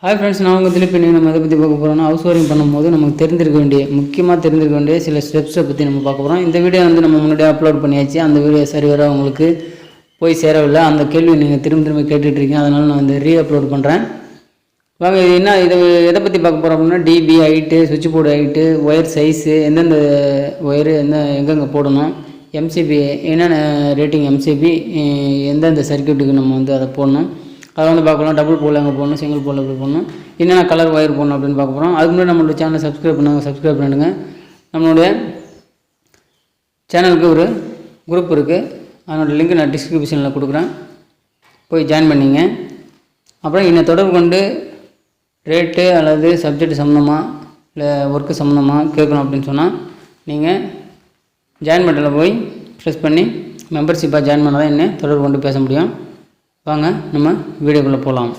Hi friends, நான் உங்கள் திலீப். நம்ம எதை பற்றி பார்க்க போகிறோம்னா, ஹவுஸ் வார்மிங் பண்ணும்போது நமக்கு முக்கியமாக தெரிஞ்சிருக்க வேண்டிய சில ஸ்டெப்ஸை பற்றி நம்ம பார்க்க போகிறோம். இந்த வீடியோ நம்ம முன்னாடியே அப்லோட் பண்ணியாச்சு. அந்த வீடியோ சரிவர உங்களுக்கு போய் சேரவில்லை. அந்த கேள்வி நீங்கள் திரும்ப கேட்டுட்ருக்கீங்க. அதனால் நான் வந்து அப்லோட் பண்ணுறேன். வாங்க, எதை பற்றி பார்க்க போகிறோம் அப்படின்னா, டிபி ஹைட்டு, சுவிட்ச் போர்டு ஹைட்டு, ஒயர் சைஸு, எந்தெந்த ஒயரு எங்கெங்கே போடணும், எம்சிபி என்னென்ன ரேட்டிங், எம்சிபி எந்தெந்த சர்க்கியூட்டுக்கு நம்ம வந்து அதை போடணும், அதை வந்து பார்க்கலாம். டபுள் போல் எங்கே போடணும், சிங்கிள் போல் எப்படி போடணும், என்னென்ன கலர் ஒயர் போடணும் அப்படின்னு பார்க்க போகிறோம். அதுக்கு முன்னாடி நம்மளோட சேனலை சப்ஸ்கிரைப் பண்ணிடுங்க. நம்மளுடைய சேனலுக்கு ஒரு குரூப் இருக்குது. அதனோட லிங்க் நான் டிஸ்கிரிப்ஷனில் கொடுக்குறேன், போய் ஜாயின் பண்ணிங்க. அப்புறம் என்னை தொடர்பு கொண்டு ரேட்டு அல்லது சப்ஜெக்ட் சம்மந்தமாக இல்லை ஒர்க்கு சம்மந்தமாக கேட்கணும் அப்படின்னு சொன்னால் நீங்கள் ஜாயின் பட்டனில் போய் ப்ரெஸ் பண்ணி மெம்பர்ஷிப்பாக ஜாயின் பண்ணால் தான் என்னை தொடர்பு கொண்டு பேச முடியும். வாங்க நம்ம வீடியோக்குள்ளே போகலாம்.